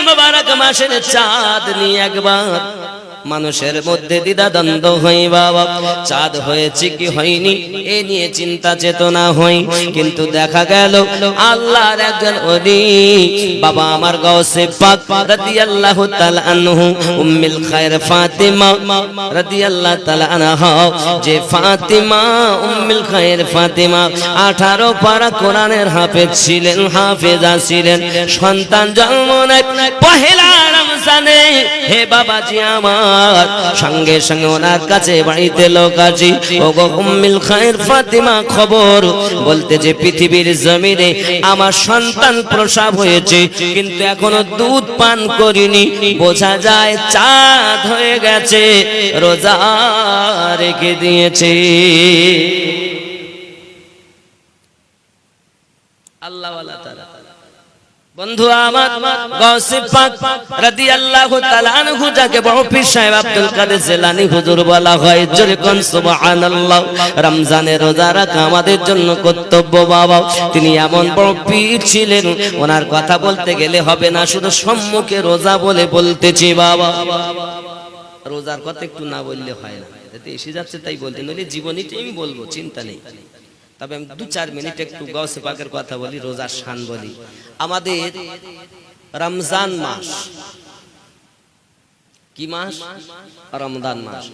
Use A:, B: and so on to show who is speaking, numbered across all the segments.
A: মোবারক মাসের চাঁদ নিয়ে একবার মানুষের মধ্যে দ্বিধাদ্বন্দ্ব হয় বাবা, চাঁদ হয়েছে কি হয়নি এ নিয়ে চিন্তা চেতনা হয়। কিন্তু দেখা গেল আল্লাহর একজন ওলি বাবা আমার গাউসে পাক রাদিয়াল্লাহু তাআলা আনহু উম্মুল খায়র ফাতিমা রাদিয়াল্লাহু তাআলা আনহা, যে ফাতিমা উম্মুল খায়র ফাতিমা 18 পারা কোরআনের হাফেজ ছিলেন, হাফেজা ছিলেন। সন্তান জন্ম নেয় পহেলা রমজানে, হে বাবাজি আমার সঙ্গে সঙ্গে ওনার কাছে বাড়িতে লোক আসি, ওগো উম্মুল খায়র ফাতিমা খবর বলতে যে পৃথিবীর জমিনে আমার সন্তান প্রসব হয়েছে কিন্তু এখনো দুধ পান করিনি, বোঝা যায় চাঁদ হয়ে গেছে, রোজা রেখে দিয়েছে। আল্লাহ ওয়ালা তাআলা বন্ধু আমার গাউসে পাক রাদিয়াল্লাহু তাআলা আনহু, যাকে বড় পীর সাহেব আব্দুল কাদের জিলানী হুজুর বলা হয়, জোরে কোন সুবহানাল্লাহ। রমজানের রোজা রাখা আমাদের জন্য কর্তব্য বাবা। তিনি এমন বড় পীর ছিলেন, ওনার কথা বলতে গেলে হবে না, শুধু সম্মুখে রোজা বলে বলতেছি বাবা। রোজার কথা একটু না বললে হয় না, এতে এসে যাচ্ছে তাই বলতে, নইলে জীবনীটাই আমি বলবো, চিন্তা নেই। তবে আমি 2-4 মিনিট একটু গাউসে পাকের কথা বলি, রোজার শান বলি। আমাদের রমজান মাস কি মাস? রমজান মাস।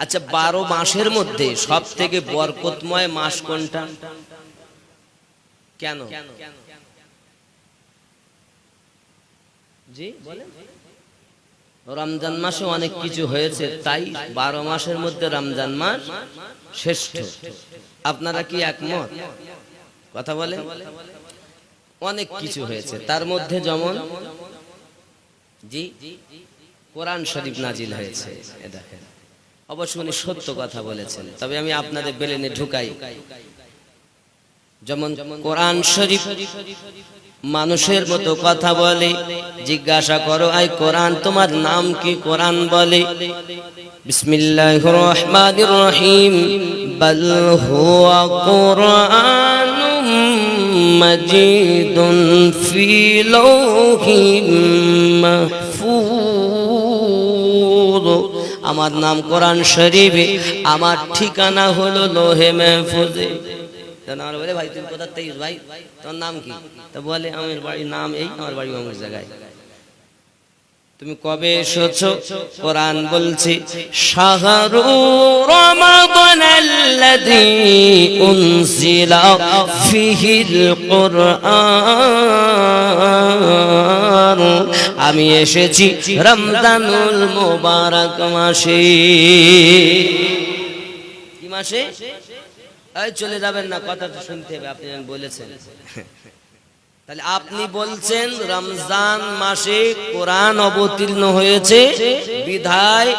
A: আচ্ছা, 12 মাসের মধ্যে সব থেকে বরকতময় মাস কোনটা? কেন? জি বলেন। রমজান মাসে অনেক কিছু হয়েছে, তাই 12 মাসের মধ্যে রমজান মাস শ্রেষ্ঠ। আপনারা কি একমত? কথা বলেন। অনেক কিছু হয়েছে, তার মধ্যে যেমন জি কোরআন শরীফ নাজিল হয়েছে। দেখেন, অবশ্য উনি সত্য কথা বলেছেন, তবে আমি আপনাদের বেলেনে ঢুকাই। যেমন কোরআন শরীফ মানুষের মতো কথা বলে, জিজ্ঞাসা করো আই কোরআন তোমার নাম কি? কোরআন বলে বিসমিল্লাহির রহমানির রহিম, বাল হুয়া কুরআনুম মাজিদুন ফি লাওহিম মাহফুজ। আমার নাম কোরআন শরীফে, আমার ঠিকানা হলো লোহে মাহফুজে। বলে ভাই তুমি কোথা থেকে? ভাই তোর নাম কি? তা বলে আমার বাড়ির নাম এই, আমার বাড়ি অমুক জায়গায়। তুমি কবে এসেছো? কোরআন বলছে শাহরু রমাদানাল্লাযী উনজিলা ফীহিল কুরআন, আমি এসেছি রমজানুল মুবারক মাসে। কি মাসে? এই চলে যাবেন না, কথাটা শুনতে হবে, আপনি বলেছেন। তাহলে আপনি বলছেন রমজান মাসে কোরআন অবতীর্ণ হয়েছে, বিধায়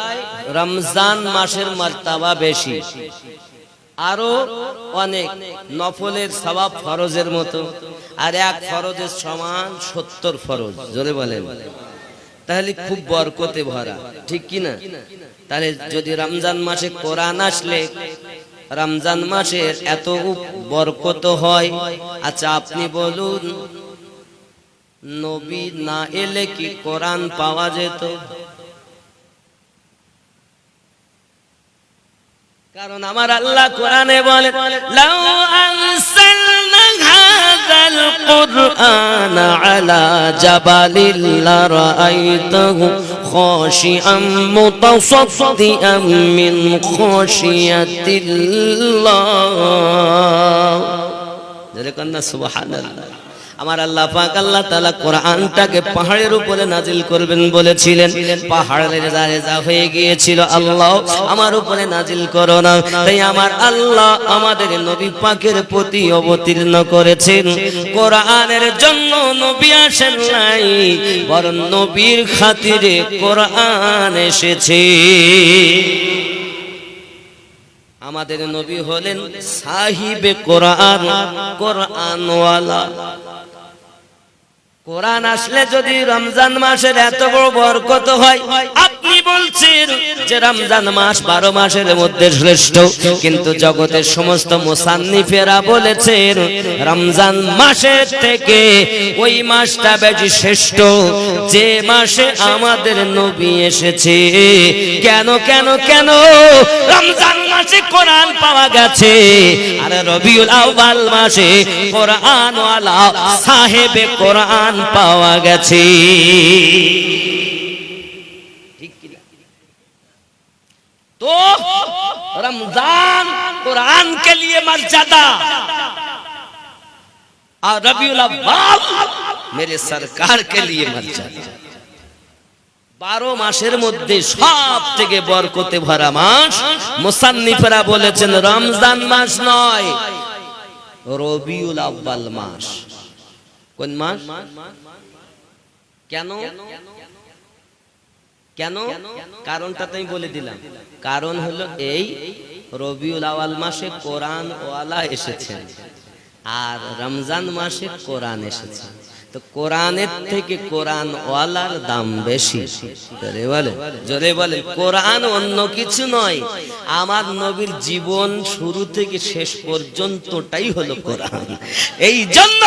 A: রমজান মাসের মার্তাবা বেশি। আরো অনেক নফলের সওয়াব ফরজের মতো, আর এক ফরজের সমান 70 ফরজ। জোরে বলেন। তাহলে খুব বরকতে ভরা, ঠিক কি না? তাহলে যদি রমজান মাসে কোরআন আসলে রমজান মাসের এত বরকত হয়, আচ্ছা আপনি বলুন নবী না এলে কি কোরআন পাওয়া যেত? কারণ আমার আল্লাহ কোরআনে বলে লাউ আনসালনা হাযাল কুরআনা আলা জাবালিন লারাআইতাহু খাশিআম মুতাসাদ্দিআম মিন খাশিয়াতিল্লাহ। যেরকম না সুবহানাল্লাহ। আমার আল্লাহ পাক আল্লাহ তাআলা কোরআনটাকে পাহাড়ের উপরে নাজিল করবেন বলেছিলেন, পাহাড়ের যা হয়ে গিয়েছিল, আল্লাহ আমার উপরে নাজিল করো না। তাই আমার আল্লাহ আমাদের নবী পাকের প্রতি অবতীর্ণ করেছেন। কোরআনের জন্য নবী আসেন নাই, বরং নবীর খাতিরে কোরআন এসেছে। আমাদের নবী হলেন সাহিবে কোরআন, কোরআনওয়ালা। কোরআন আসলে যদি রমজান মাসের এত বড় বরকত হয়, আপনি আপনি বলছেন যে রমজান মাস 12 মাসের মধ্যে শ্রেষ্ঠ, কিন্তু জগতের সমস্ত মুসান্নিফেরা বলেছেন রমজান মাসের থেকে ওই মাসটা বেশি শ্রেষ্ঠ যে মাসে আমাদের নবী এসেছে। কেন কেন কেন? রমজান মাসে কোরআন পাওয়া গেছে, আর রবিউল আউয়াল মাসে কোরআন ওয়ালা সাহেবে কোরআন পাওয়া গেছে। तो रमजान कुरान के लिए मर्यादा और रबीउल अव्वल मेरे सरकार के लिए मर्यादा। 12 মাসের মধ্যে সবথেকে বরকতে ভরা মাস মুসান্নিফেরা বলেছেন রমজান মাস নয়, রবিউল আউয়াল মাস। কোন মাস? কেন কেন? কারণটা তো আমি বলে দিলাম। কারণ হলো এই, রবিউল আউয়াল মাসে কোরআন ওয়ালা এসেছেন আর রমজান মাসে কোরআন এসেছে, তো কোরআনের থেকে কোরআন ওয়ালার দাম বেশি। জোরে বলেন, জোরে বলেন। কোরআন অন্য কিছু নয়, আমার নবীর জীবন শুরু থেকে শেষ পর্যন্তটাই হলো কোরআন। এই জন্য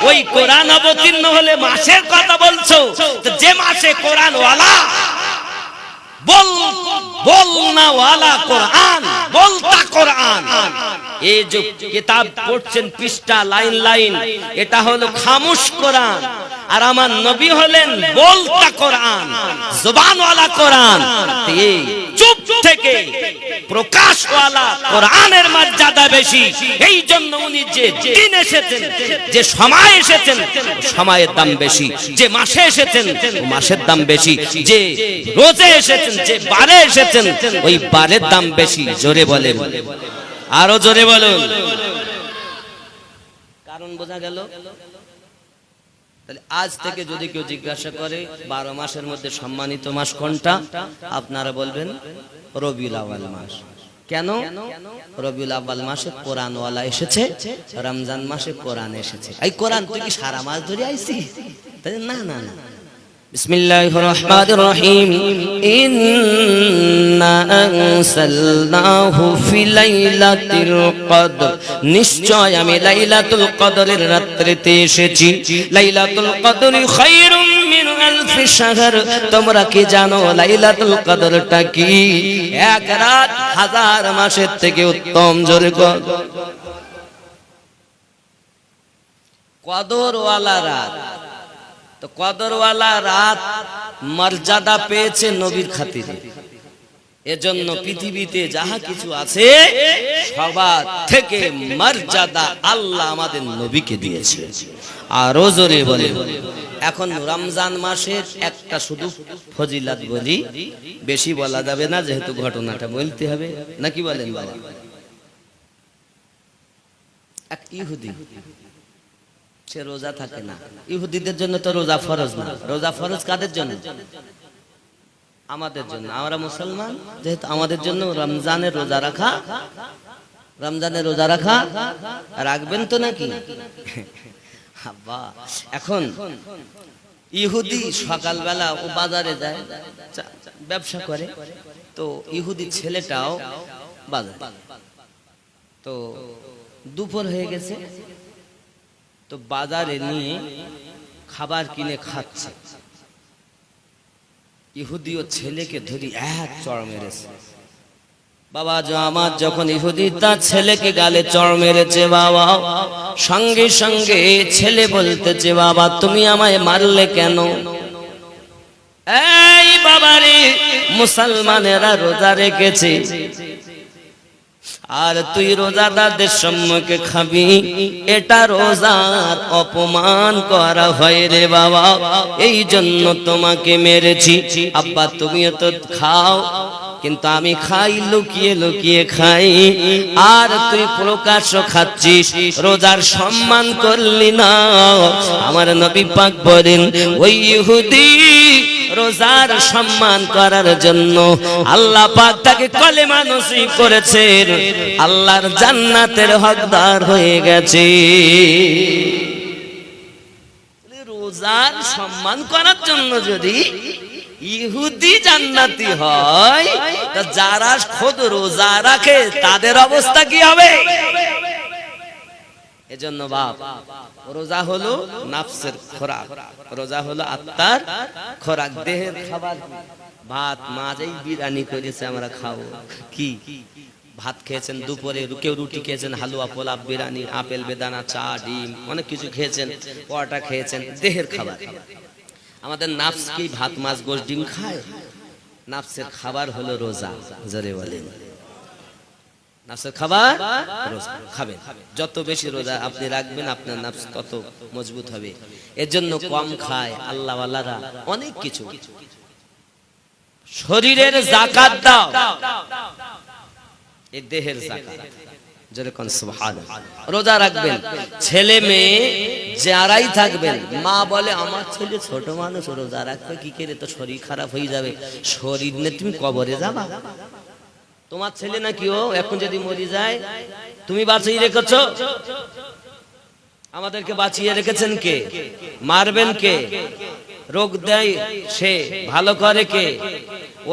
A: ওই কোরআন অবতীর্ণ হলে মাসের কথা বলছো, তো যে মাসে কোরআন ওয়ালা बोलना वाला कुरान, बोलता कुरान। ये जो किताब पढ़ছেন पृष्ठा लाइन लाइन, এটা হলো খামোশ কোরআন, আর আমার নবী হলেন বলতা কোরআন, জবান ওয়ালা কোরআন। এই চুপ থেকে প্রকাশ ওয়ালা কোরআনের মর্যাদা বেশি। এই জন্য উনি যে দিন এসেছেন, যে সময় এসেছেন, সময়ের দাম বেশি। যে মাসে এসেছেন, মাসের দাম বেশি। যে রোজে এসেছেন, যে বারে এসেছেন, ওই বারের দাম বেশি। জোরে বলেন, আরো জোরে বলুন। কারণ বোঝা গেল? তাহলে আজ থেকে যদি কেউ জিজ্ঞাসা করে 12 মাসের মধ্যে সম্মানিত মাস কোনটা, আপনারা বলবেন রবিউল আউয়াল মাস। কেন? রবিউল আউয়াল মাসে কোরআন ওয়ালা এসেছে, রমজান মাসে কোরআন এসেছে। এই কোরআন তুই কি সারা মাস ধরে আইছি? না না না। বিসমিল্লাহির রহমানির রহিম। ইন্না আনসালনাহু ফি লাইলাতিল কদর, নিশ্চয় আমি লাইলাতুল কদরের রাত্রিতে এসেছি। লাইলাতুল কদরি খায়রুম মিন আলফি শাহর, তোমরা কি জানো লাইলাতুল কদরটা কি? এক রাত হাজার মাসের থেকে উত্তম। জোরে কর। কদরওয়ালা রাত, তো কদরওয়ালা রাত মর্যাদা পেয়েছে নবীর খাতিরে। এজন্য পৃথিবীতে যাহা কিছু আছে সবার থেকে মর্যাদা আল্লাহ আমাদের নবীকে দিয়েছে। আরো জোরে বলে। এখন রমজান মাসের একটা শুধু ফজিলত বলি, বেশি বলা যাবে না যেহেতু ঘটনাটা বলতে হবে, নাকি বলেন বাবা? এক ইহুদি, সে রোজা থাকে না। ইহুদিদের জন্য তো রোজা ফরজ না। রোজা ফরজ কাদের জন্য? আমাদের জন্য। আমরা মুসলমান যেহেতু আমাদের জন্য রমজানের রোজা রাখা, রমজানের রোজা রাখা রাখবেন তো নাকি? এখন ইহুদি সকালবেলা ও বাজারে যায়, ব্যবসা করে, তো ইহুদি ছেলেটাও বাজার, তো দুপুর হয়ে গেছে, তো বাজারে নিয়ে খাবার কিনে খাচ্ছে। ইহুদি ও ছেলেকে ধরি এক চড় মেরেছে। বাবা আমার যখন ইহুদি তার ছেলেকে গালে চড় মেরেছে, বাবা সঙ্গে সঙ্গে ছেলে বলতেছে, বাবা তুমি আমায় মারলে কেন? এই বাবারে, মুসলমানেরা রোজা রেখেছে আর তুই রোজাদারদের সম্মুখে খাবি, এটা রোজার অপমান করা হয় রে বাবা, এই জন্য তোমাকে মেরেছি। আব্বা তুমিও তো খাও, কিন্তু আমি খাই লুকিয়ে লুকিয়ে খাই, আর তুই প্রকাশ্য খাচ্ছিস, রোজার সম্মান করলি না। আমার নবী পাক বলেন, ওই ইহুদি রোজার সম্মান করার জন্য আল্লাহ পাক তাকে কলেমা নসিব করেছেন, আল্লাহর জান্নাতের হকদার হয়ে গেছে। রোজার সম্মান করার জন্য যদি ইহুদি জান্নাতি হয়, তা যারা খোদ রোজা রাখে তাদের অবস্থা কি হবে? এজন্য বাপ, রোজা হলো নাফসের খোরাক, রোজা হলো আত্মার খোরাক, দেহের খাবার। ভাত মাছ এই বিরিয়ানি করেছে আমরা খাবো, কি ভাত খেয়েছেন দুপুরে, কেউ রুটি খেয়েছেন, হালুয়া পোলাপ বিরিয়ানি আপেল বেদানা চা ডিম অনেক কিছু খেয়েছেন, পরোটা খেয়েছেন, দেহের খাবার। আমাদের নাফস কি ভাত মাছ গোশ ডিম খায়? নাফসের খাবার হলো রোজা। জোরে বলেন, নাফসের খাবার রোজা খাবেন। যত বেশি রোজা আপনি রাখবেন আপনার নাফস তত মজবুত হবে। এর জন্য কম খায় আল্লাহ ওয়ালারা অনেক কিছু। শরীরের যাকাত দাও, এই দেহের যাকাত। যেরকম সুবহানাল্লাহ, রোজা রাখবেন। ছেলে মেয়ে যারাই থাকবেন, মা বলে আমার ছেলে ছোট মানুষ, রোজা রাখবে কি করে, তো শরীর খারাপ হয়ে যাবে। শরীর নিয়ে তুমি কবরে যাবা? তোমার ছেলে নাকি ও এখন যদি মরে যায় তুমি বাঁচিয়ে রেখেছো? আমাদেরকে বাঁচিয়ে রেখেছেন কে? মারবেন কে? রোগ দেয় সে, ভালো করে কে?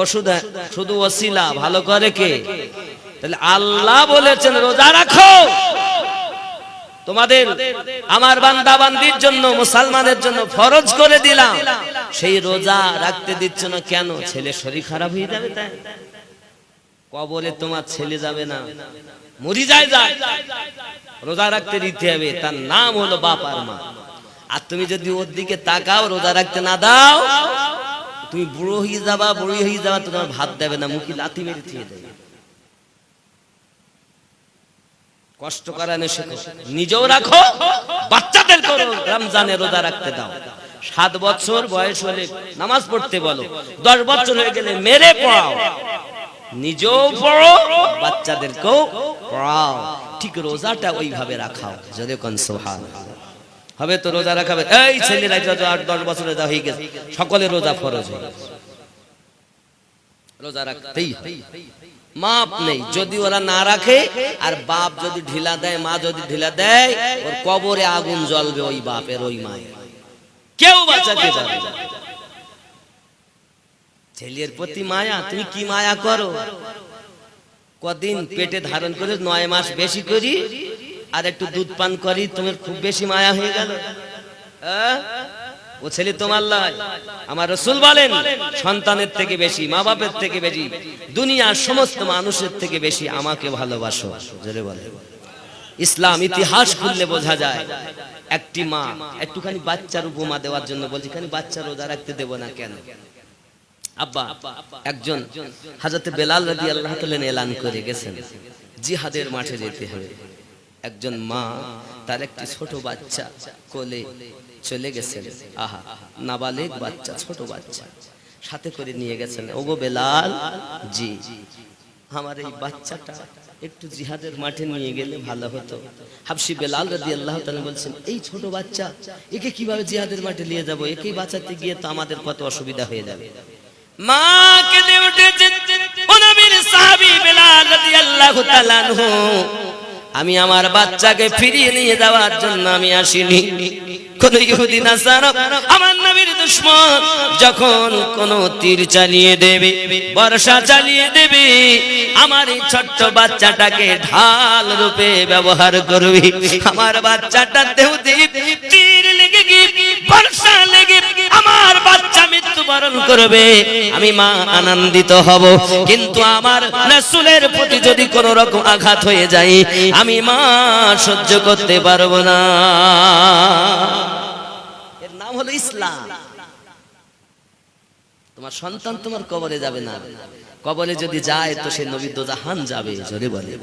A: ওষুধ শুধু ওসিলা, ভালো করে কে? তাহলে আল্লাহ বলেছেন রোজা রাখো। তোমাদের আমার বান্দা বান্দির জন্য, মুসলমানের জন্য ফরজ করে দিলাম, সেই রোজা রাখতে দিচ্ছ না কেন? ছেলে শরীর খারাপ হয়ে যাবে তাই? কবরে তোমার ছেলে যাবে না, মরি যায় যায়, রোজা রাখতে দিতে হবে। তার নাম হলো বাপ আর মা। আর তুমি যদি ওর দিকে তাকাও, রোজা রাখতে না দাও, তুমি বুড়ো হয়ে যাবা, বুড়ি হয়ে যাবা, তোমার ভাত দেবে না, মুখে লাথি মেরে দিয়ে দেবে। কষ্ট করানো শেখো, নিজেও রাখো, বাচ্চাদের করো রমজানে রোজা রাখতে দাও। 7 বছর বয়স হলে নামাজ পড়তে বলো, 10 বছর হয়ে গেলে মেরে পড়াও, নিজেও পড়ো, বাচ্চাদেরকেও পড়াও। ঠিক রোজাটা ওইভাবে রাখাও। যদি কোন সুবহানাল্লাহ হবে তো রোজা রাখাবে। এই ছেলেরা যত 8-10 বছর রোজা হয়ে গেছে, সকলে রোজা ফরজ হয়ে গেছে, রোজা রাখতেই মাপ নেই। যদি ওরা না রাখে আর বাপ যদি ঢিলা দেয়, মা যদি ঢিলা দেয়, ওর কবরে আগুন জ্বলবে ওই বাপের ওই মায়ের, কেউ বাঁচাতে যাবে না। ছেলের প্রতি মায়া, তুমি কি মায়া করো? কদিন পেটে ধারণ করে 9 মাস বেশি করি আর একটু দুধ পান করি, তোমার খুব বেশি মায়া হয়ে গেল। ও ছেলে তোমার লয়। আমার রাসূল বলেন সন্তানের থেকে বেশি, মা বাপের থেকে বেশি, দুনিয়ার সমস্ত মানুষের থেকে বেশি আমাকে ভালোবাসো। জোরে বলে। ইসলাম ইতিহাস খুললে বোঝা যায়। একটি মা একটুখানি বাচ্চার উপমা দেওয়ার জন্য বলছি, খানি বাচ্চা রোজা রাখতে দেব না কেন? আব্বা একজন হযরতে বেলাল রাদিয়াল্লাহু তাআলা এলান করে গেছেন জিহাদের মাঠে যেতে হবে। একজন মা তার একটি ছোট বাচ্চা কোলে চলে গেছেন। আহা, নাবালিগ বাচ্চা, ছোট বাচ্চা সাথে করে নিয়ে গেছেন। ওগো বেলাল, জি আমার এই বাচ্চাটা একটু জিহাদের মাঠে নিয়ে গেলে ভালো হতো। হাবশী বেলাল রাদিয়াল্লাহু তাআলা বলছেন, এই ছোট বাচ্চা, একে কিভাবে জিহাদের মাঠে নিয়ে যাব? একেই বাঁচাতে গিয়ে তো আমাদের কত অসুবিধা হয়ে যাবে। মা কেঁদে উঠেছেন, ও নবীর সাহাবী বেলাল রাদিয়াল্লাহু তাআলা আনহু, আমি আমার বাচ্চাকে ফিরিয়ে নিয়ে যাওয়ার জন্য আমি আসিনি। কোন ইহুদি নাসারা আমার নবীর দুশমন যখন কোন তীর চালিয়ে দেবে, বর্ষা চালিয়ে দেবে, আমার এই ছোট্ট বাচ্চাটাকে ঢাল রূপে ব্যবহার করবে। আমার বাচ্চাটার দেহতে তীর লেগে গিয়ে, বর্ষা লেগে আমার বাচ্চা মৃত্যুবরণ করবে, আমি মা আনন্দিত হব। কিন্তু আমার রাসূলের প্রতি যদি কোন রকম আঘাত হয়ে যায়, আমি মা সহ্য করতে পারবো না। এর নাম হলো ইসলাম। তোমার সন্তান তোমার কবরে যাবে না, কবরে যদি যায় তো সে নবী দোজাহান যাবে। জোরে বলে।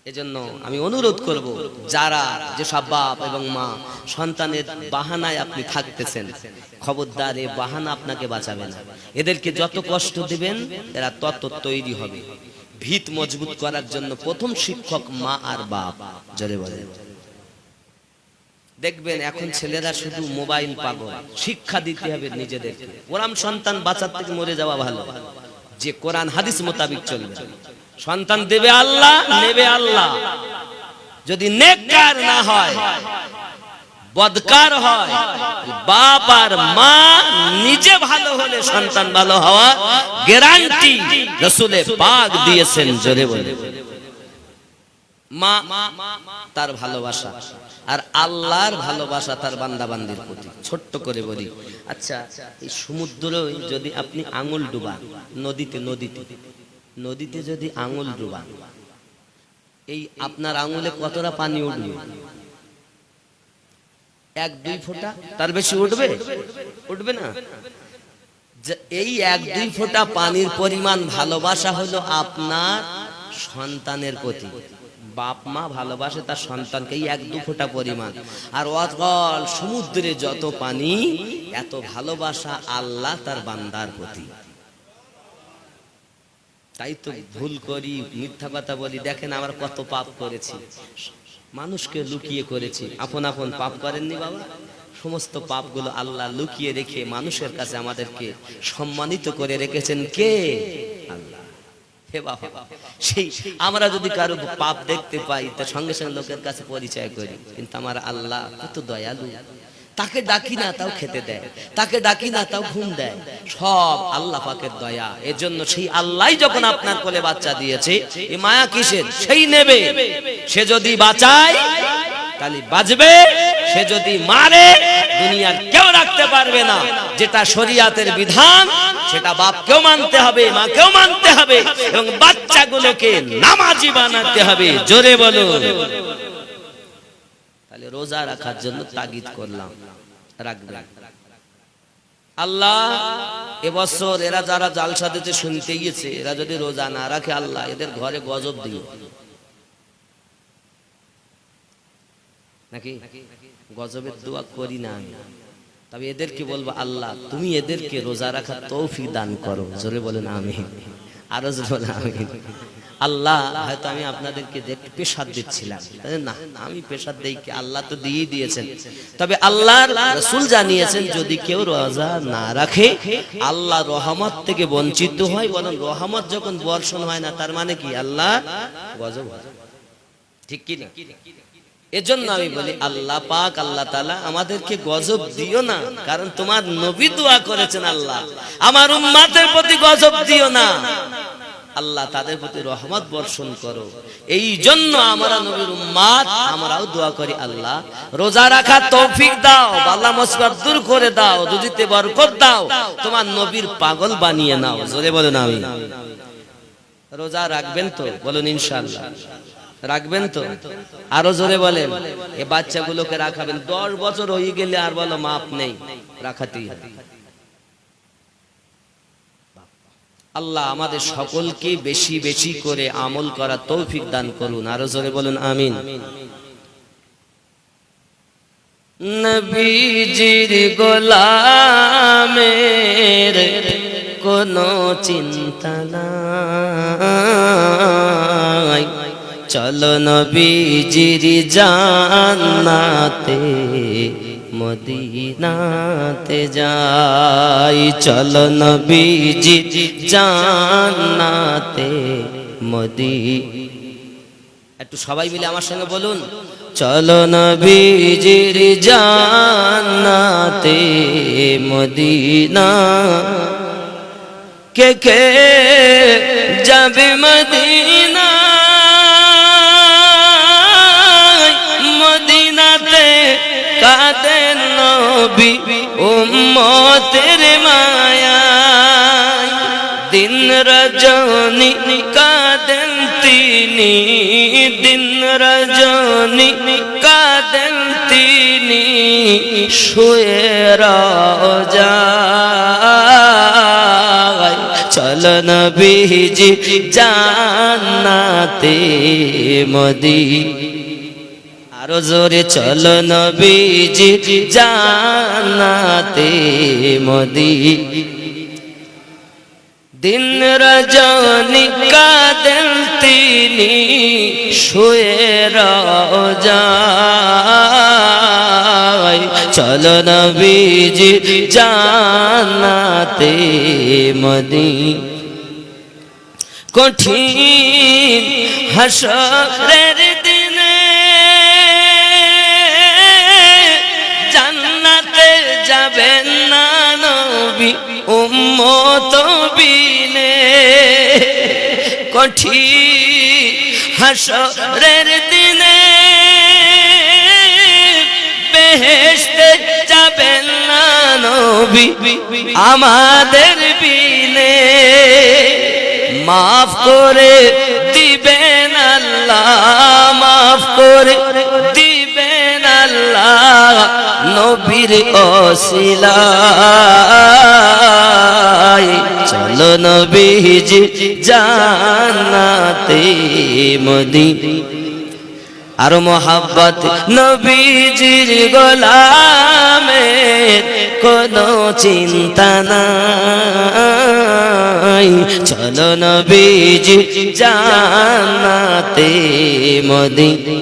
A: এজন্য আমি অনুরোধ করব, যারা যেসব বাপ এবং মা সন্তানের বাহানায় আপনি থাকতেছেন, খবরদার, এ বাহানা আপনাকে বাঁচাবে না। এদেরকে যত কষ্ট দিবেন এরা তত তৈরি হবে। ভিত মজবুত করার জন্য প্রথম শিক্ষক মা আর বাপ। জোরে বলে। দেখবেন এখন ছেলেরা শুধু মোবাইল পাগল। শিক্ষা দিতে হবে নিজেদেরকে। ওরাম সন্তান বাঁচার থেকে মরে যাওয়া ভালো, যে কোরআন হাদিস মোতাবেক চলবে। সন্তান দেবে আল্লাহ, নেবে আল্লাহ। যদি নেককার না হয়, বদকার হয়। বাপ আর মা নিজে ভালো হলে সন্তান ভালো হওয়া গ্যারান্টি রাসূলে পাক দিয়েছেন। জোরে বলে মা তার ভালোবাসা আর আল্লাহর ভালোবাসা তার বান্দা বান্দির প্রতি। ছোট্ট করে বলি, আচ্ছা এই সমুদ্রে যদি আপনি আঙুল ডুবান, নদীতে যদি আঙুল ডুবান, এই আপনার আঙুলে কতটা পানি উঠবে? 1-2 ফোঁটা, তার বেশি উঠবে না। এই 1-2 ফোঁটা পানির পরিমাণ ভালোবাসা হলো আপনার সন্তানের প্রতি। বাপ মা ভালোবাসে তার সন্তানকে 1-2 ফোঁটা পরিমাণ। আর অতল সমুদ্রে যত পানি, এত ভালোবাসা আল্লাহ তার বান্দার প্রতি। তাই তো ভুল করি, মিথ্যা কথা বলি। দেখেন আমরা কত পাপ করেছি, মানুষকে লুকিয়ে করেছি। আপন আপন পাপ করেননি বাবা? সমস্ত পাপগুলো আল্লাহ লুকিয়ে রেখে মানুষের কাছে আমাদেরকে সম্মানিত করে রেখেছেন কে? আল্লাহ। হে বাবা, সেই আমরা যদি কারো পাপ দেখতে পাই তা সঙ্গে সঙ্গে লোকের কাছে পরিচয় করি, কিন্তু আমার আল্লাহ কত দয়ালু। তাকে ডাকি না তাও খেতে দেয়, তাকে ডাকি না তাও ঘুম দেয়, সব আল্লাহ পাকের দয়া। এজন্য সেই আল্লাহ যখন আপনার কোলে বাচ্চা দিয়েছে, এই মায়া কিসের? সেই নেবে। সে যদি বাঁচায় তাহলে বাঁচবে, সে যদি মারে দুনিয়ার কেউ রাখতে পারবে না। যেটা শরীয়তের বিধান সেটা বাপকেও মানতে হবে, মাকেও মানতে হবে, এবং বাচ্চাগুলোকে নামাজি বানাতে হবে। জোরে বলো। তাহলে রোজা রাখার জন্য তাগিদ করলাম, রাখবে। আল্লাহ এবছর এরা যারা জালসা দিতে শুনতে গিয়েছে, এরা যদি রোজা না রাখে, আল্লাহ এদের ঘরে গজব দিও। নাকি গজবের দোয়া করি না আমি, তবে এদেরকে বলবো আল্লাহ তুমি এদেরকে রোজা রাখার তৌফিক দান করো। জোরে বলেন আমিন। আরো জোরে বলেন আমিন। আল্লাহ হয়তো আমি আপনাদেরকে দেখতে পেশাদ দিচ্ছিলাম না, আমি পেশাদ দেই কি? আল্লাহ তো দিয়ে দিয়েছেন। তবে আল্লাহর রাসূল জানিয়েছেন যদি কেউ রোজা না রাখে আল্লাহ রহমত থেকে বঞ্চিত হয়। বলেন রহমত যখন বর্ষণ হয় না, তার মানে কি? আল্লাহ গজব হয়। ঠিক কি না? এজন্য আমি বলি আল্লাহ পাক, আল্লাহ তাআলা আমাদেরকে গজব দিও না, কারণ তোমার নবী দোয়া করেছেন আল্লাহ আমার উম্মতের প্রতি গজব দিও না, আল্লাহ তাদের প্রতি রহমত বর্ষণ করো। এই জন্য আমরা নবীর উম্মত, আমরাও দোয়া করি আল্লাহ রোজা রাখার তৌফিক দাও, বালা মুসিবত দূর করে দাও, রুজিতে বরকত দাও, তোমার নবীর পাগল বানিয়ে নাও। জোরে বলেন আমিন। রোজা রাখবেন তো? বলুন ইনশাআল্লাহ। রাখবেন তো? আরো জোরে বলেন। এই বাচ্চাগুলোকে রাখাবেন। 10 বছর হয়ে গেলে আর বলো মাপ নেই, রাখাতেই হবে। আল্লাহ আমাদের সকলকে বেশি বেশি করে আমল করার তৌফিক দান করুন। আরো জোরে বলুন আমিন। নবীজির গোলামের কোনো চিন্তা নাই, চলো নবীজির জান্নাতে মদিনাতে যাই, চলো নবীজির জান্নাতে একটু সবাই মিলে আমার সঙ্গে বলুন, চলো নবীজির জান্নাতে মদিনা। কে কে যাবে মদিনা? কাঁদেন নবী উম্মতের মায়ায়, দিন রজনী কাঁদেন তিনি, দিন রজনী কাঁদেন তিনি, শুয়ে রওজায়, চলো নবীজি জান্নাতে মদিনা। আরো জোরে চলো নবীজি জান্নাতে মদিনা। দিন রজনী কাঁদেন তিনি, শুয়ে রওজায়, চলো নবীজি জান্নাতে মদিনা। কঠিন হাসরের দিনে যাবেন না নবী উম্মত বিনে কঠিন হাসরের দিনে বেহেশতে যাবেন না নবী আমাদের বিনে মাফ করে দিবেন আল্লাহ মাফ করে দিবেন আল্লাহ নবীর ওসিলায় চলো নবীজি জান্নাতে মদিনা আর মোহাব্বত নবীজির গোলামের কোনো চিন্তা নাই চলো নবীজি জান্নাতে মদিনা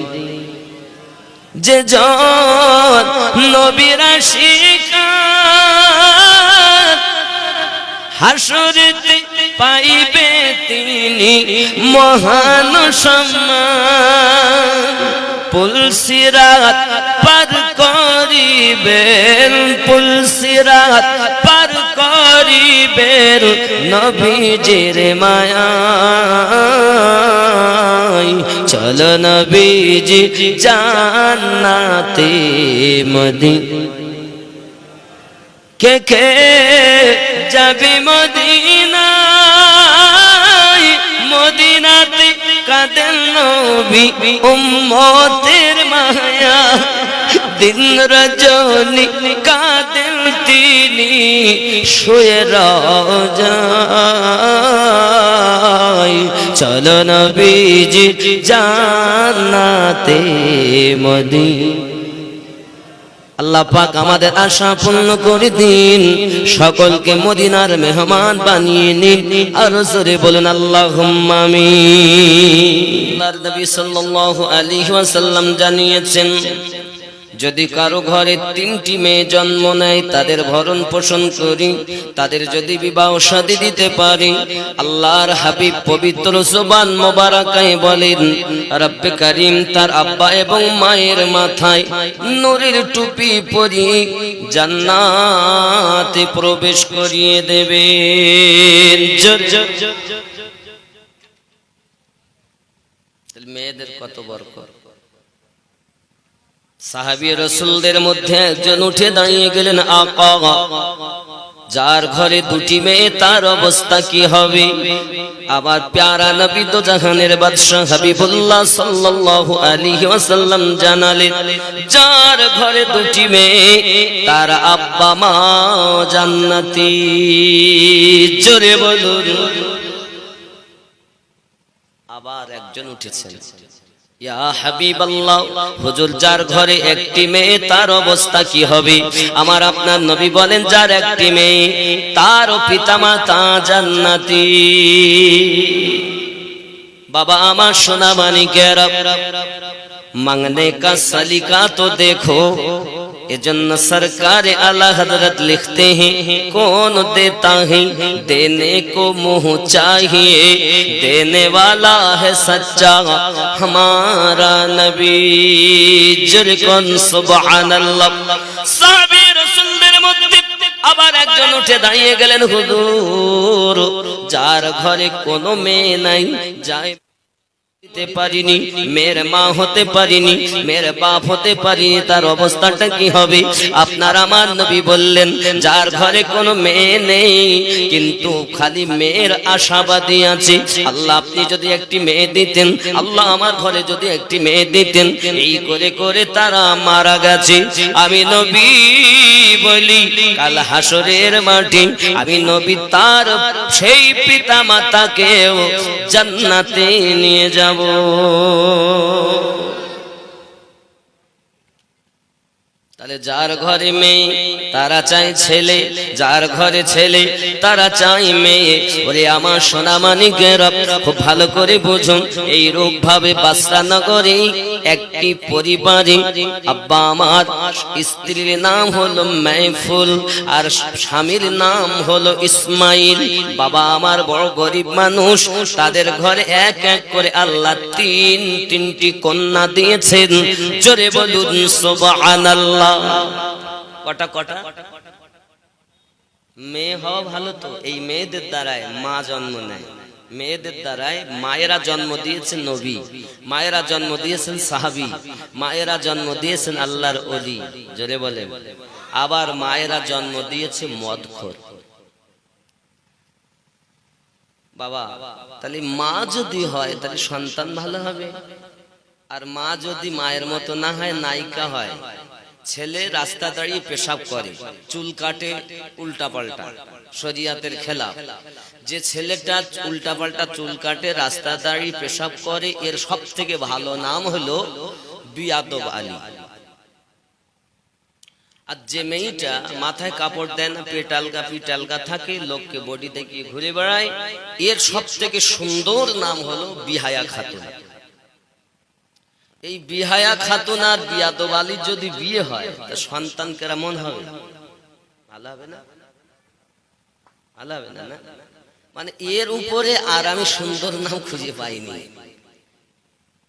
A: যে জন নবীর আশিকাত হাসরেতে পাইবে তিনি মহান সম্মান পুলসিরাত পার করিবেন পুলসিরাত পার করিবেন নবীজির মায়ায় চলো নবীজি জান্নাতে মদিনা কে কে যাবে মদিনায় মদিনাতে কাঁদেন নবী উম্মতের মায়া দিন রজনী কাঁদেন তিনি শুয়ে রওজায় চলো নবীজি জান্নাতে মদিনা আল্লাহ পাক আমাদের আশা পূর্ণ করে দিন সকলকে মদিনার মেহমান বানিয়ে নিন আর জোরে বলুন আল্লাহুম্মা আমিন আল্লাহর নবী সাল্লাল্লাহু আলাইহি ওয়াসাল্লাম জানিয়েছেন যদি কারো ঘরে 3টি মেয়ে জন্ম নেয় তাদের ভরণ পোষণ করি তাদের যদি বিবাহ শাদী দিতে পারি আল্লাহর হাবিব পবিত্র জবান মোবারকায় বলেন রব্বে কারীম তার আব্বা এবং মায়ের মাথায় নূরের টুপি পরিয়ে জান্নাতে প্রবেশ করিয়ে দেবেন মেয়েদের কত বরকত সাহাবী রাসূলদের মধ্যে একজন উঠে দাঁড়িয়ে গেলেন আকা যার ঘরে 2টি মেয়ে তার অবস্থা কি হবে আবার প্যারা নবী তো জাহানের বাদশা হাবিবুল্লাহ সাল্লাল্লাহু আলাইহি ওয়াসাল্লাম জানালেন যার ঘরে 2টি মেয়ে তার আব্বা মা জান্নাতি জোরে বলুন আবার একজন উঠেছেন ইয়া হাবিবাল্লাহ হুজুর যার ঘরে 1টি মেয়ে তার অবস্থা কি হবে আমার আপনার নবী বলেন যার 1টি মেয়ে তার পিতামাতা জান্নাতি বাবা আমার সোনা মানিকেরা मांगने का सलीका तो देखो एजन्न सरकार आला हजरत लिखते हैं कौन देता है देने को मुँह चाहिए देने वाला है सच्चा हमारा नबी जुर्कन सुबहान अल्लाह साहबे रसूलদের মধ্যে আবার একজন উঠে দাঁড়িয়ে গেলেন হুজুর যার ঘরে কোনো মেয়ে নাই যায় দিতে পারিনি মেয়ের মা হতে পারিনি মেয়ের বাপ হতে পারিনি তার অবস্থাটা কি হবে আপনার আমার নবী বললেন যার ঘরে কোনো মেয়ে নেই কিন্তু খালি মেয়ের আশাবাদী আছে আল্লাহ আপনি যদি একটি মেয়ে দিতেন আল্লাহ আমার ঘরে যদি একটি মেয়ে দিতেন এই করে করে তারা মারা গেছে আমি নবী বলি কাল হাসরের মাঠে আমি নবী তার সেই পিতা মাতাকেও জান্নাতে নিয়ে যাব তাহলে যার ঘরে মেয়ে তারা চায় ছেলে যার ঘরে ছেলে তারা চায় মেয়ে ওরে আমার সোনা মানিকেরা খুব ভালো করে বুঝুন এই রূপ ভাবে বাসরা নগরে একটি পরিবারে আব্বা আমার স্ত্রীর নাম হলো মাহফুল আর স্বামীর নাম হলো ইসমাইল বাবা আমার বড় গরিব মানুষ তাদের ঘরে এক এক করে আল্লাহ তিনটি কন্যা দিয়েছেন জোরে বলুন সুবহানাল্লাহ কটা কটা মেয়ে হওয়া ভালো তো। এই মেয়েদের দ্বারাই মা জন্ম নেয়, মেয়েদের দ্বারাই মায়েরা জন্ম দিয়েছেন নবী, মায়েরা জন্ম দিয়েছেন সাহাবী, মায়েরা জন্ম দিয়েছেন আল্লাহর ওলি, জোরে বলেন। আবার মায়েরা জন্ম দিয়েছে মদখোর। বাবা, তাহলে মা যদি হয় তাহলে সন্তান ভালো হবে। আর মা যদি মায়ের মতো না হয়, নায়িকা হয়, ছেলে রাস্তা দাঁড়িয়ে পেশাব করে, চুল কাটে উল্টা পাল্টা, শরিয়াতের খেলাফ, যে ছেলেটা উল্টা পাল্টা চুল কাটে রাস্তা দাঁড়িয়ে পেশাব করে, এর সব থেকে ভালো নাম হলো বিয়াদব আলী। আর যে মেয়েটা মাথায় কাপড় দেয় না, পেটালকা পিটালকা থাকে, লোককে বডি দেখিয়ে ঘুরে বেড়ায়, এর সব থেকে সুন্দর নাম হলো বিহায়া খাতুন। এই বিহায়া খাতুন আর বিয়াদব আলীর যদি বিয়ে হয়, তা সন্তান কেমন হবে? ভালো হবে না? ভালো হবে না? না, মানে এর উপরে আর আমি সুন্দর নাম খুঁজে পাইনি।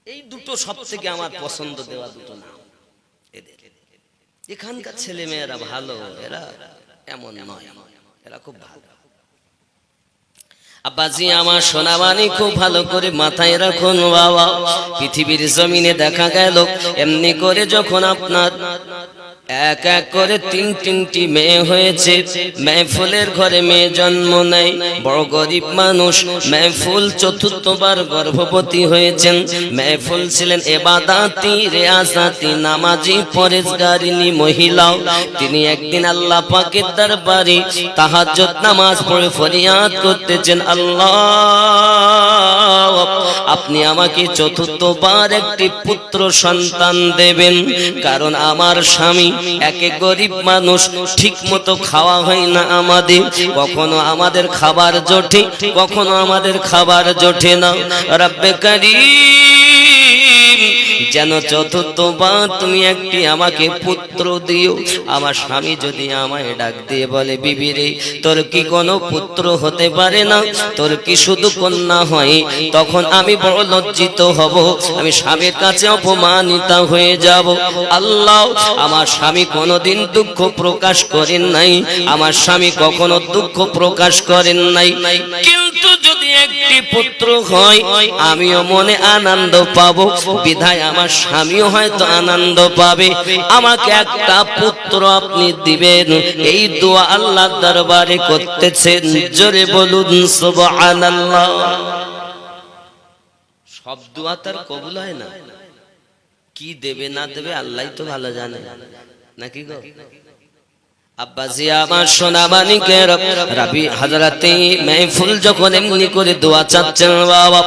A: এই দুটো সব থেকে আমার পছন্দ দেওয়া দুটো নাম এদের। এখানকার ছেলে মেয়েরা ভালো, এরা এমন নয়, এরা খুব ভালো। আব্বাজি আমার সোনাবানি খুব ভালো করে মাথায় রাখুন বাবা। পৃথিবীর জমিনে দেখা গেল এমনি করে যখন আপনার এক এক করে তিনটি মেয়ে হয়েছে, মেহফুলের ঘরে মেয়ে জন্ম নেয়, বড় গরিব মানুষ মেহফুল চতুর্থবার গর্ভবতী হয়েছেন। মেহফুল ছিলেন ইবাদতি রিয়াসাতি নামাজি পরেজগারিনী মহিলা। তিনি একদিন আল্লাহ পাকের দরবারে তাহাজ্জুদ নামাজ পড়ে ফরিয়াদ করতেছেন, আল্লাহ আপনি আমাকে চতুর্থবার একটি পুত্র সন্তান দেবেন, কারণ আমার স্বামী একে গরিব মানুষ, ঠিক মতো খাওয়া হয় না আমাদের, কখনো আমাদের খাবার জোটে, কখনো আমাদের খাবার জোটে না। রব্বে কারীম, যেন চতুর্থবার তুমি একটি আমাকে পুত্র দিও। আমার স্বামী যদি আমায় ডাক দিয়ে বলে, বিবি রে তোর কি কোনো পুত্র হতে পারে না, তোর কি শুধু কন্যা হয়, তখন আমি বড় লজ্জিত হব, আমি স্বামীর কাছে অপমানিত হয়ে যাব। আল্লাহ আমার স্বামী কোনোদিন দুঃখ প্রকাশ করেন নাই, আমার স্বামী কখনো দুঃখ প্রকাশ করেন নাই, কিন্তু যদি একটি পুত্র হয় আমিও মনে আনন্দ পাবো, বিধায় আমার স্বামীও হয়তো আনন্দ পাবে। আমাকে একটা পুত্র আপনি দিবেন, এই দোয়া আল্লাহর দরবারে করতেছেন। জোরে বলুন সুবহানাল্লাহ। সব দোয়া তার কবুল হয় না, কি দেবে না দেবে আল্লাহই তো ভালো জানে, নাকি গো? আব্বাজি আমার সোনাবানিকে রাবি হযরতে মেহফুল যখন এমনি করে দোয়া চাচ্ছেন, বাবা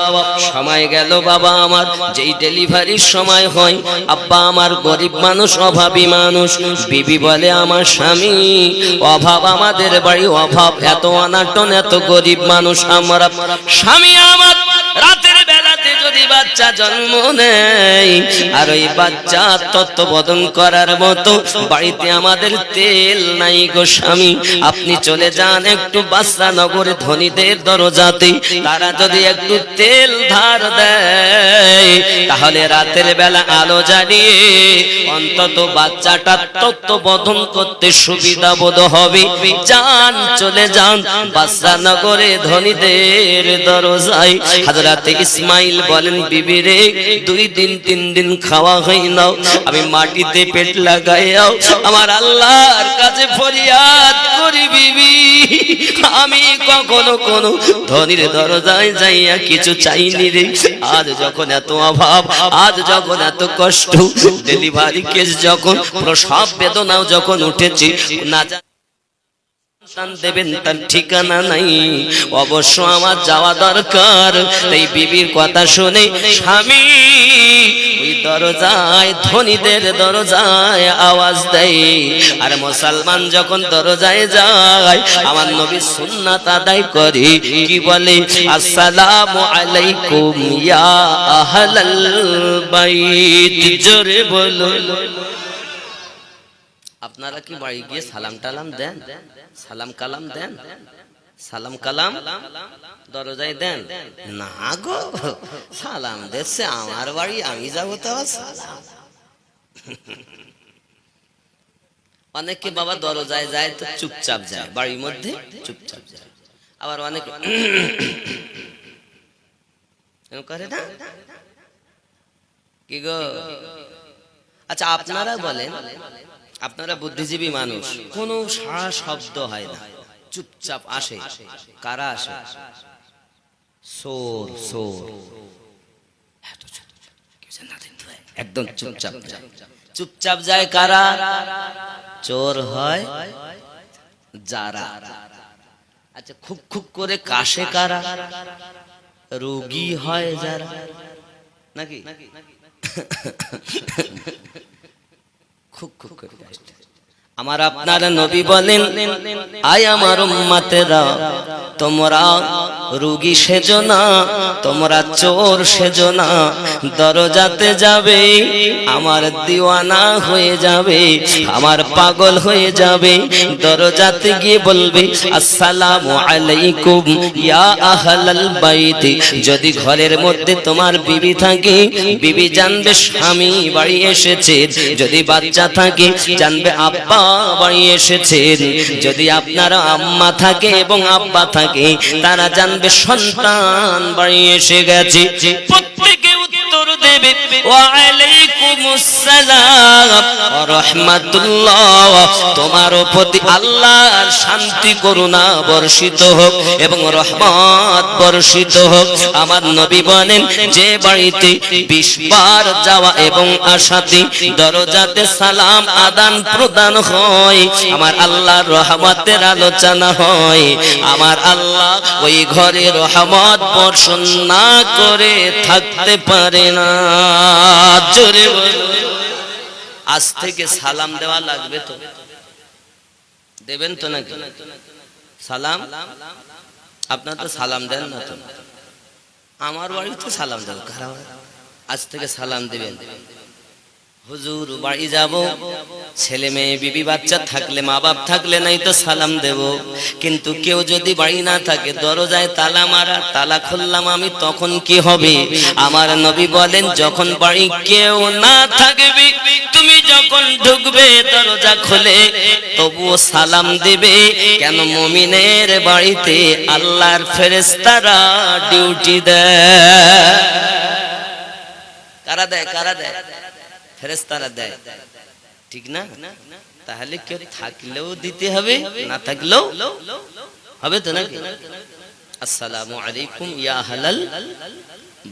A: সময় গেল, বাবা আমার যেই ডেলিভারির সময় হয়, আব্বা আমার গরিব মানুষ, অভাবী মানুষ, বিবি বলে আমার স্বামী অভাব, আমাদের বাড়ি অভাব, এত অনাটন, এত গরিব মানুষ আমরা, স্বামী আমার রাতের বেলাতে যদি বাচ্চা জন্ম নেয় আর ওই বাচ্চা তত্ত্বাবধান করার মতো বাড়িতে আমাদের তেল নাই গো স্বামী, আপনি চলে যান একটু বাসরা নগরে ধনীদের দরজাতে, তারা যদি একটু তেল ধার দেয় তাহলে রাতের বেলা আলো জ্বালিয়ে অন্তত বাচ্চাটা তত্ত্বাবধান করতে সুবিধা বোধ হবে। যান, চলে যান বাসরা নগরে ধনীদের দরজায়। হযরতে ইসমাইল বলেন, বিবি রে 2 দিন 3 দিন খাওয়া হয় না, আমি মাটিতে পেট লাগাইয়াও আমার আল্লাহর কাছে ফরিয়াদ করি, বিবি আমি কখনো কোনো ধনীর দরজায় যাইয়া কিছু চাইনি রে। আজ যখন এত অভাব, আজ যখন এত কষ্ট, ডেলিভারি কেস যখন, প্রসব বেদনাও যখন উঠেছে, না সন্তান দেবেন তার ঠিকানা নাই, অবশ্য আমার যাওয়া দরকার। তাই বিবির কথা শুনে স্বামী ওই দরজায়, ধনীদের দরজায় আওয়াজ দেয়। আর মুসলমান যখন দরজায় যায়, আমার নবী সুন্নাত আদায় করে, কি বলে, আসসালামু আলাইকুম ইয়া আহলাল বাইত। জোরে বলো। আপনারা কি বাড়ি গিয়ে সালাম টালাম দেন? সালাম কালাম দেন? সালাম কালাম দরজায় দেন না গো? সালাম দিচ্ছে আমার বাড়ি, আমি যাবো তো সালাম। অনেকে বাবা দরজায় যায় তো চুপচাপ যায়, বাড়ির মধ্যে চুপচাপ যায়। আবার অনেকে করে না কি গো? আচ্ছা আপনারা বলেন, আপনারা বুদ্ধিজীবী মানুষ, কোনো সারা শব্দ হয় না, চুপচাপ আসে, কারা আসে? সোর সোর, একদম চুপচাপ যায়। চুপচাপ যায় কারা? চোর হয় যারা। আচ্ছা খুব খুব করে কাশে কারা? রোগী হয় যারা, নাকি? খুব খুব করে কাশে। আমার আপনার নবী বলেন, আয় আমার উম্মতেরা, তোমরা রোগী সেজো না, তোমরা চোর সেজো না। দরজাতে যাবে, আমার দিওয়ানা হয়ে যাবে, আমার পাগল হয়ে যাবে। দরজাতে গিয়ে বলবে, আসসালামু আলাইকুম ইয়া আহলাল বাইত। যদি ঘরের মধ্যে তোমার বিবি থাকে, বিবি জানবে স্বামী বাড়ি এসেছে। যদি বাচ্চা থাকে, জানবে আব্বা বাড়ি এসেছেন। যদি আপনার আম্মা থাকে এবং আব্বা থাকে, তারা জানবে সন্তান বাড়ি এসে গেছে। প্রত্যেকে উত্তর দেবে, ওয়া আলাইকুমুস সালাম ওয়া রাহমাতুল্লাহ। তোমার প্রতি আল্লাহর শান্তি করুণা বর্ষিত হোক এবং রহমত বর্ষিত হোক। আমার নবী বলেন, যে বাড়িতে 20 বার যাওয়া এবং আসাতে দরজাতে সালাম আদান প্রদান হয়, আমার আল্লাহর রহমতের আলোচনা হয়, আমার আল্লাহ ওই ঘরে রহমত বর্ষণ না করে থাকতে পারে না। জোরে বলো। আজ থেকে সালাম দেওয়া লাগবে তো, দেবেন তো নাকি? সালাম আপনার তো সালাম দেন না তো। আমার বাড়িতে সালাম দেন, আজ থেকে সালাম দেবেন। হুজুর বাড়ি যাব, ছেলে মেয়ে বিবি বাচ্চা থাকলে, মা বাপ থাকলে নাই তো সালাম দেব। কিন্তু কেউ যদি বাড়ি না থাকে, দরজায় তালা মারা, তালা খুললাম আমি, তখন কি হবে? আমার নবী বলেন, যখন বাড়ি কেউ না থাকবে, তুমি যখন ঢুকবে দরজা খুলে, তবুও সালাম দেবে। কেন? মুমিনের বাড়িতে আল্লাহর ফেরেশতারা ডিউটি দেয়। কারা দেয়? কারা দেয়? ফেরেশতারা দেয়, ঠিক না? তাহলে কেউ থাকলেও দিতে হবে, না থাকলেও হবে তো নাকি? আসসালামু আলাইকুম ইয়া আহলাল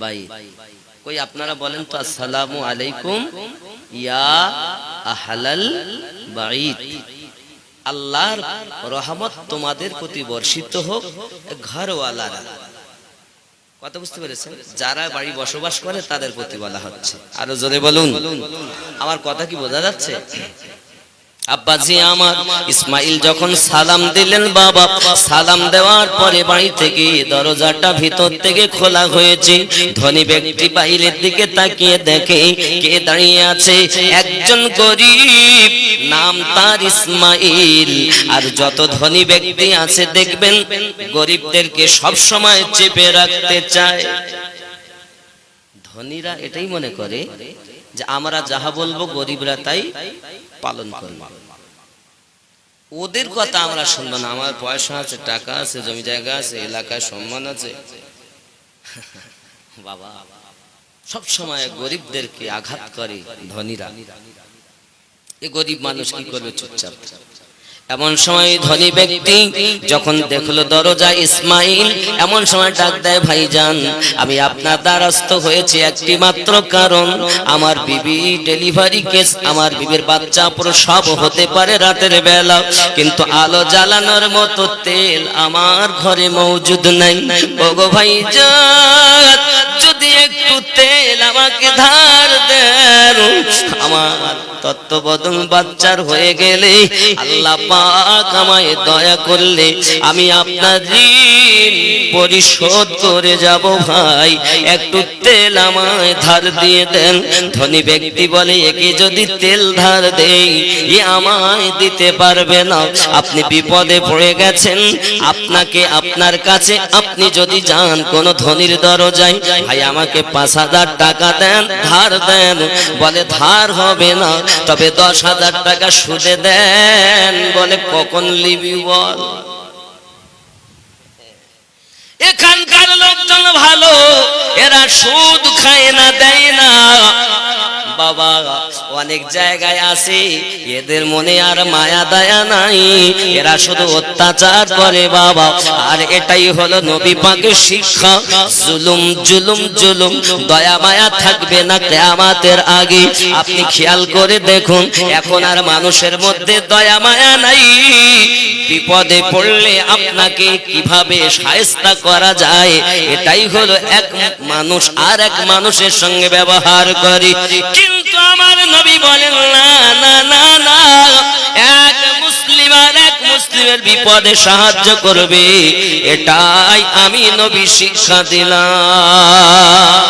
A: বাইত। কই আপনারা বলেন তো, আসসালামু আলাইকুম ইয়া আহলাল বাইত। আল্লাহর রহমত তোমাদের প্রতি বর্ষিত হোক। ঘরওয়ালারা, কথা বুঝতে পেরেছেন? যারা বাড়ি বসবাস করে তাদের প্রতি বলা হচ্ছে। আরো জোরে বলুন, আমার কথা কি বোঝা যাচ্ছে? আব্বাজি আমার ইসমাইল যখন সালাম দিলেন, বাবা সালাম দেওয়ার পরে বাড়ি থেকে দরজাটা ভিতর থেকে খোলা হয়েছে। ধনী ব্যক্তি বাইরের দিকে তাকিয়ে দেখে কে দাঁড়িয়ে আছে? একজন গরিব, নাম তার ইসমাইল। আর যত ধনী ব্যক্তি আছে দেখবেন, গরিবদেরকে সব সময় চেপে রাখতে চায়। ধনীরা এটাই মনে করে যে আমরা যাহা বলবো গরিবরা তাই পালন করবে, ওদের কথা আমরা শুনবো না। আমার পয়সা আছে, টাকা আছে, জমি জায়গা আছে, এলাকায় সম্মান আছে। বাবা সব সময় গরিবদেরকে আঘাত করে ধনীরা। এ গরিব মানুষ কি করবে? চুপচাপ। এমন সময় ধনী ব্যক্তি যখন দেখলো দরজা ইসমাইল, এমন সময় ডাক দেয়, ভাইজান আমি আপনার দ্বারস্থ হয়েছি একটি মাত্র কারণ, আমার বিবি ডেলিভারি কেস, আমার বিবির বাচ্চা প্রসব হতে পারে রাতের বেলা, কিন্তু আলো জ্বালানোর মতো তেল আমার ঘরে মজুদ নাই। ওগো ভাইজান, যদি একটু তেল আমাকে ধার দেন, আমার তত্ত্ববধান বাচ্চার হয়ে গেলে আল্লাহ পাক আমায় দয়া করলে আমি আপনার ঋণ পরিশোধ করে যাব। ভাই একটু তেল আমায় ধার দিয়ে দেন। ধনী ব্যক্তি বলে, একে যদি তেল ধার দেই এ আমায় দিতে পারবে না। আপনি বিপদে পড়ে গেছেন, আপনাকে আপনার কাছে আপনি যদি যান কোন ধনীর দরজায়, ভাই আমাকে 5,000 টাকা দেন, ধার দেন, বলে ধার হবে না, তবে 10,000 টাকা সুদে দেন, বলে কখন লিবি বল। এখানকার লোকজন ভালো, এরা সুদ খায় না, দেয় না। বাবা অনেক জায়গায় আছে, এদের মনে আর মায়া দয়া নাই, এরা শুধু অত্যাচার করে বাবা। আর এটাই হলো নবী পাকের শিক্ষা, জুলুম জুলুম জুলুম, দয়া মায়া থাকবে না কিয়ামতের আগে। আপনি খেয়াল করে দেখুন, এখন আর মানুষের মধ্যে দয়া মায়া নাই। বিপদে পড়লে আপনাকে কিভাবে শায়েস্তা করা যায়, এটাই হলো এক মানুষ আর এক মানুষের সঙ্গে ব্যবহার করে। কিন্তু আমার নবী বলেন না না না না, এক মুসলিম আর এক মুসলিমের বিপদে সাহায্য করবে, এটাই আমি নবী শিক্ষা দিলাম।